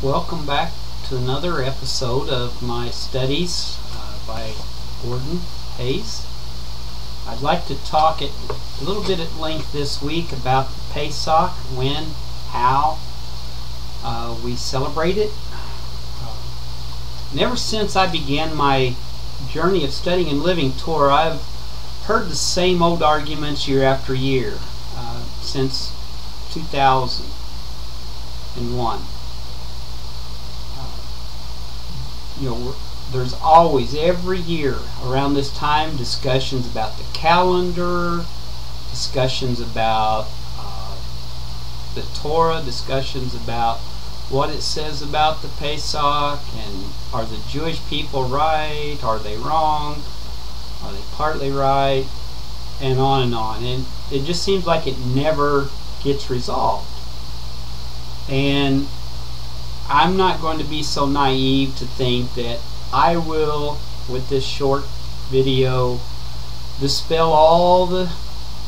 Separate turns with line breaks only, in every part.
Welcome back to another episode of my studies by Gordon Hayes. I'd like to talk a little bit at length this week about the Pesach, when, how we celebrate it. And ever since I began my journey of studying and living Torah, I've heard the same old arguments year after year since 2001. There's always, every year around this time, discussions about the calendar, discussions about the Torah, discussions about what it says about the Pesach, and are the Jewish people right, are they wrong, are they partly right, and on and on. And it just seems like it never gets resolved. And I'm not going to be so naive to think that I will, with this short video, dispel all the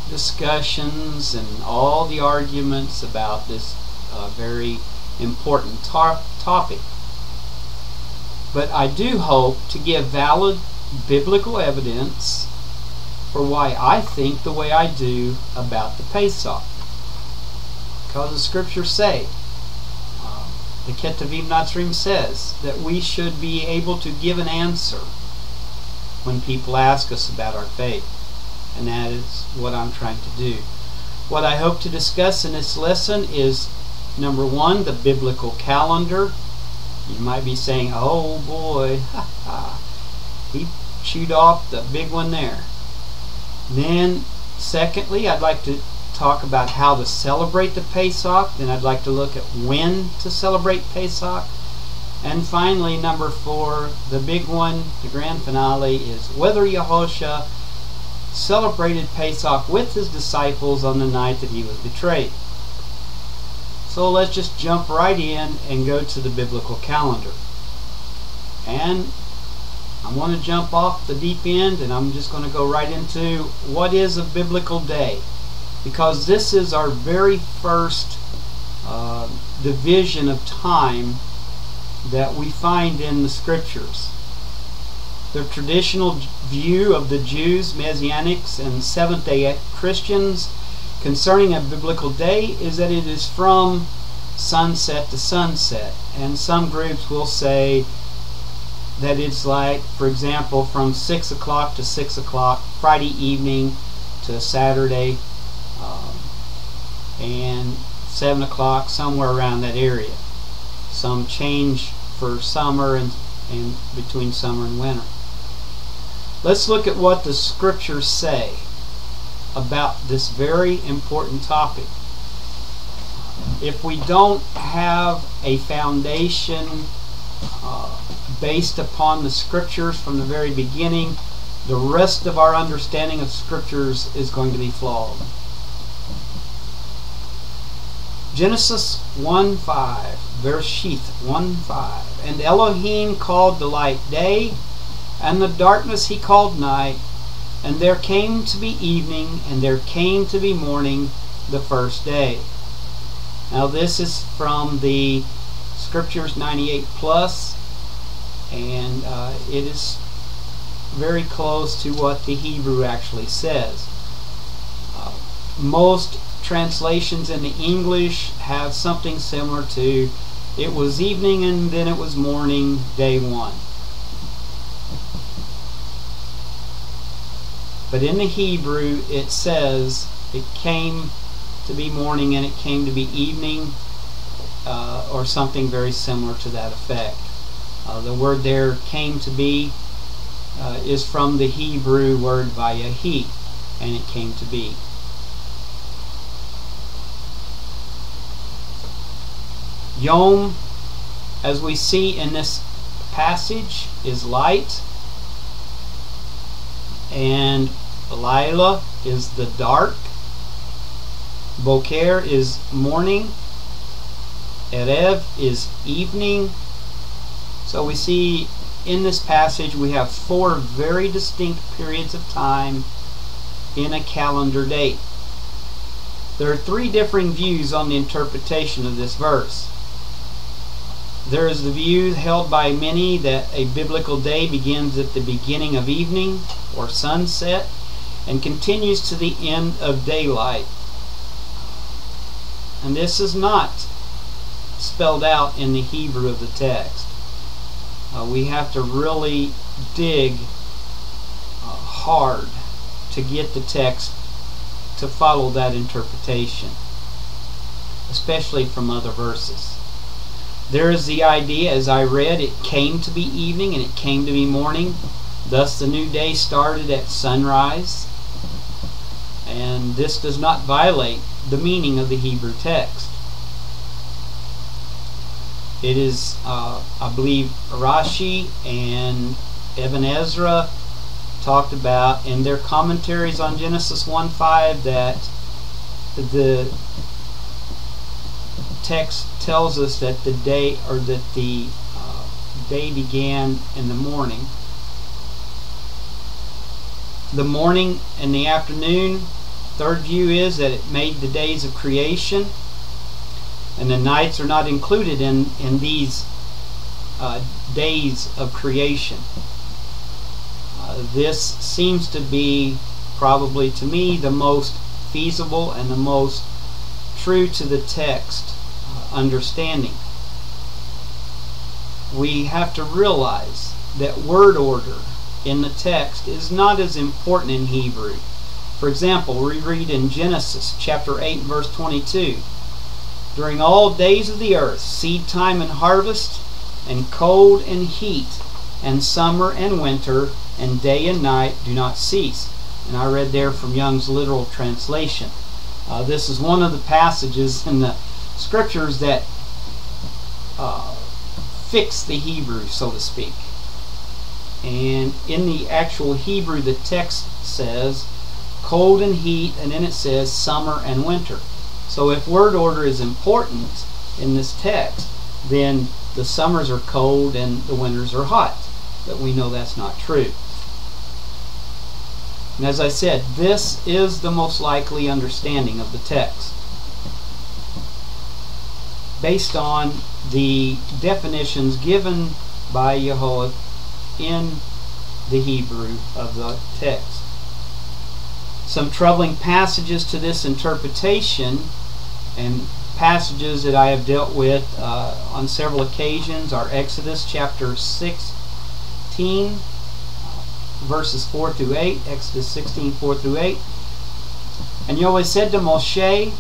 discussions and all the arguments about this very important topic. But I do hope to give valid biblical evidence for why I think the way I do about the Pesach. Because the scriptures say, the Ketuvim Natsrim says that we should be able to give an answer when people ask us about our faith. And that is what I'm trying to do. What I hope to discuss in this lesson is, number one, the biblical calendar. You might be saying, oh boy, he chewed off the big one there. Then, secondly, I'd like to talk about how to celebrate the Pesach. Then I'd like to look at when to celebrate Pesach. And finally, number 4, the big one, the grand finale, is whether Yahusha celebrated Pesach with his disciples on the night that he was betrayed. So let's just jump right in and go to the biblical calendar. And I'm going to jump off the deep end, and I'm just going to go right into what is a biblical day. Because this is our very first division of time that we find in the scriptures. The traditional view of the Jews, Messianics, and Seventh-day Christians concerning a biblical day is that it is from sunset to sunset. And some groups will say that it's like, for example, from 6 o'clock to 6 o'clock, Friday evening to Saturday, and 7 o'clock, somewhere around that area. Some change for summer and between summer and winter. Let's look at what the scriptures say about this very important topic. If we don't have a foundation based upon the scriptures from the very beginning, the rest of our understanding of scriptures is going to be flawed. Genesis 1:5, Bereshith 1:5. And Elohim called the light day, and the darkness he called night. And there came to be evening, and there came to be morning the first day. Now this is from the Scriptures 98 Plus, and it is very close to what the Hebrew actually says. Most translations in the English have something similar to, it was evening and then it was morning, day 1. But in the Hebrew it says it came to be morning and it came to be evening, or something very similar to that effect. The word there, came to be, is from the Hebrew word vayahi, and it came to be. Yom, as we see in this passage, is light, and Laila is the dark, Boker is morning, Erev is evening. So we see in this passage we have 4 very distinct periods of time in a calendar date. There are 3 differing views on the interpretation of this verse. There is the view held by many that a biblical day begins at the beginning of evening or sunset and continues to the end of daylight. And this is not spelled out in the Hebrew of the text. We have to really dig hard to get the text to follow that interpretation, especially from other verses. There is the idea, as I read, it came to be evening and it came to be morning. Thus the new day started at sunrise. And this does not violate the meaning of the Hebrew text. It is, I believe, Rashi and Ibn Ezra talked about in their commentaries on Genesis 1:5 that the text tells us that the day day began in the morning. The morning and the afternoon. Third view is that it made the days of creation, and the nights are not included in these days of creation. This seems to be, probably to me, the most feasible and the most true to the text understanding. We have to realize that word order in the text is not as important in Hebrew. For example, we read in Genesis chapter 8 verse 22, "During all days of the earth, seed time and harvest, and cold and heat, and summer and winter, and day and night do not cease." And I read there from Young's literal translation. This is one of the passages in the scriptures that fix the Hebrew, so to speak. And in the actual Hebrew, the text says cold and heat, and then it says summer and winter. So if word order is important in this text, then the summers are cold and the winters are hot. But we know that's not true. And as I said, this is the most likely understanding of the text, based on the definitions given by Yahweh in the Hebrew of the text. Some troubling passages to this interpretation, and passages that I have dealt with on several occasions, are Exodus chapter 16 verses 4 through 8. Exodus 16, 4 through 8. "And Yahweh said to Moshe,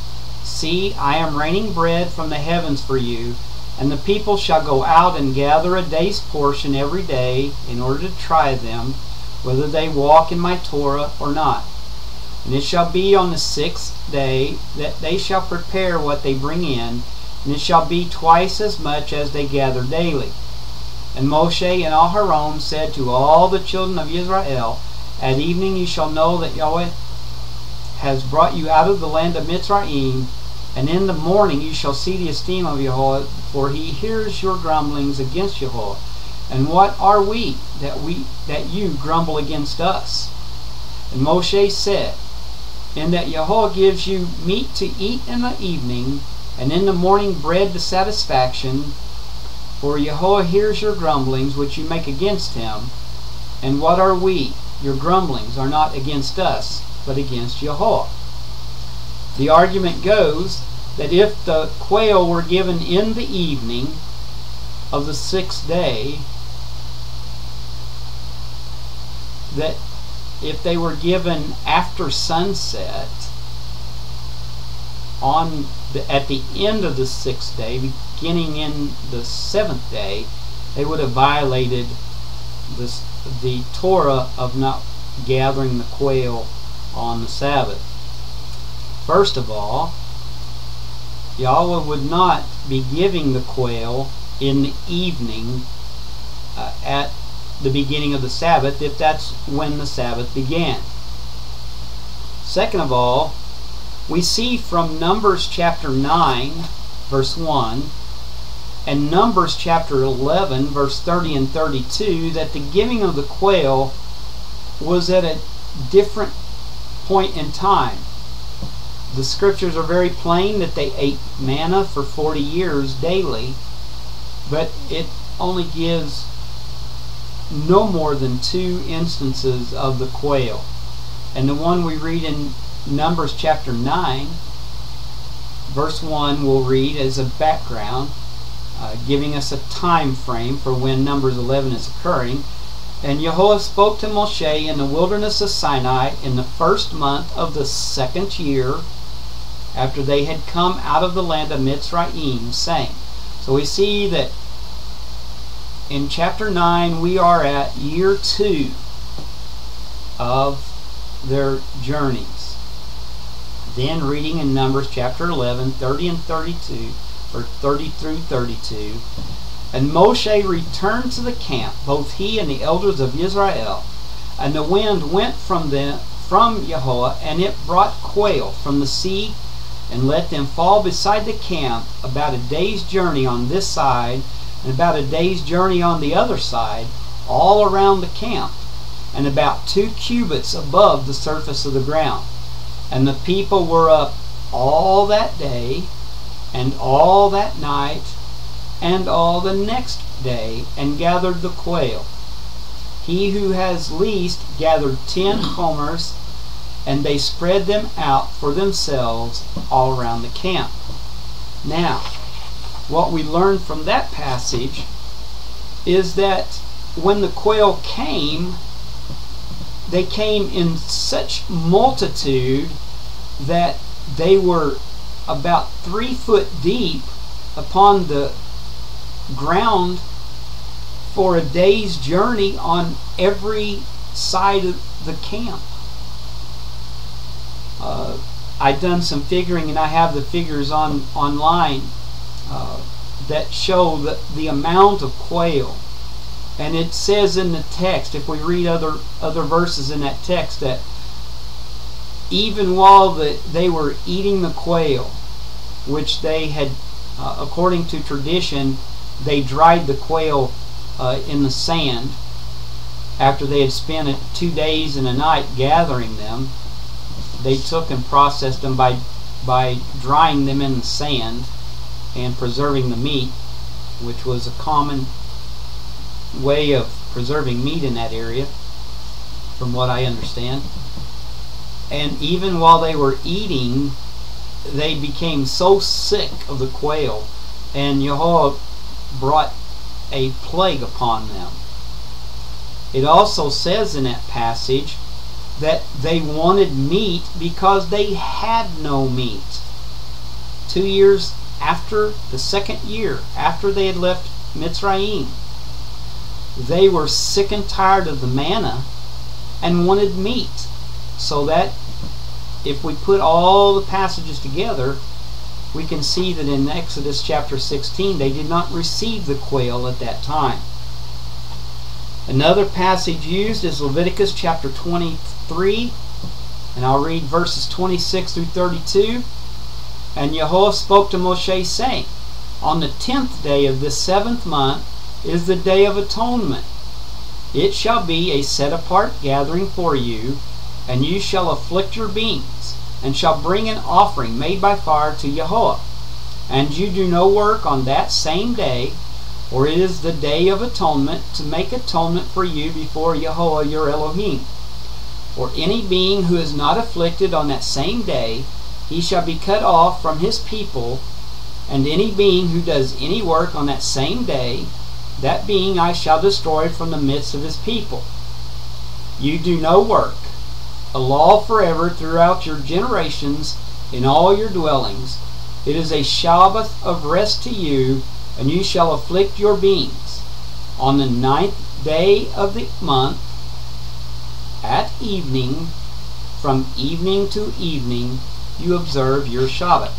See, I am raining bread from the heavens for you, and the people shall go out and gather a day's portion every day, in order to try them, whether they walk in my Torah or not. And it shall be on the 6th day that they shall prepare what they bring in, and it shall be twice as much as they gather daily. And Moshe and Aharon said to all the children of Israel, At evening you shall know that Yahweh has brought you out of the land of Mitzrayim, and in the morning you shall see the esteem of Yahweh, for he hears your grumblings against Yahweh. And what are we that you grumble against us? And Moshe said, In that Yahweh gives you meat to eat in the evening, and in the morning bread to satisfaction, for Yahweh hears your grumblings which you make against him. And what are we? Your grumblings are not against us, but against Yahweh." The argument goes that if the quail were given in the evening of the 6th day, that if they were given after sunset at the end of the 6th day, beginning in the 7th day, they would have violated the Torah of not gathering the quail on the Sabbath. First of all, Yahweh would not be giving the quail in the evening at the beginning of the Sabbath, if that's when the Sabbath began. Second of all, we see from Numbers chapter 9 verse 1 and Numbers chapter 11 verse 30 and 32 that the giving of the quail was at a different point in time. The scriptures are very plain that they ate manna for 40 years daily, but it only gives no more than 2 instances of the quail. And the one we read in Numbers chapter 9, verse 1, we'll read as a background, giving us a time frame for when Numbers 11 is occurring. And Yahweh spoke to Moshe in the wilderness of Sinai in the 1st month of the 2nd year after they had come out of the land of Mitzrayim, saying. So we see that in chapter 9 we are at year 2 of their journeys. Then reading in Numbers chapter 11, 30 and 32, or 30 through 32, and Moshe returned to the camp, both he and the elders of Israel, and the wind went from Yahweh, and it brought quail from the sea, and let them fall beside the camp about a day's journey on this side, and about a day's journey on the other side, all around the camp, and about 2 cubits above the surface of the ground. And the people were up all that day, and all that night, and all the next day, and gathered the quail. He who has least gathered 10 homers, and they spread them out for themselves all around the camp. Now, what we learn from that passage is that when the quail came, they came in such multitude that they were about 3 foot deep upon the ground for a day's journey on every side of the camp. I've done some figuring, and I have the figures online that show the amount of quail. And it says in the text, if we read other verses in that text, that even while they were eating the quail, which they had, according to tradition, they dried the quail in the sand after they had spent 2 days and a night gathering them. They took and processed them by drying them in the sand and preserving the meat, which was a common way of preserving meat in that area, from what I understand. And even while they were eating, they became so sick of the quail, and Yahweh brought a plague upon them. It also says in that passage that they wanted meat because they had no meat. 2 years after the 2nd year, after they had left Mitzrayim, they were sick and tired of the manna and wanted meat. So that if we put all the passages together, we can see that in Exodus chapter 16 they did not receive the quail at that time. Another passage used is Leviticus chapter 23, and I'll read verses 26 through 32. And Yahweh spoke to Moshe, saying, On the 10th day of this 7th month is the day of atonement. It shall be a set apart gathering for you, and you shall afflict your beings, and shall bring an offering made by fire to Yahweh. And you do no work on that same day, for it is the day of atonement, to make atonement for you before Yahweh your Elohim. For any being who is not afflicted on that same day, he shall be cut off from his people, and any being who does any work on that same day, that being I shall destroy from the midst of his people. You do no work, a law forever throughout your generations in all your dwellings. It is a Sabbath of rest to you, and you shall afflict your beings. On the 9th day of the month, at evening, from evening to evening, you observe your Shabbat.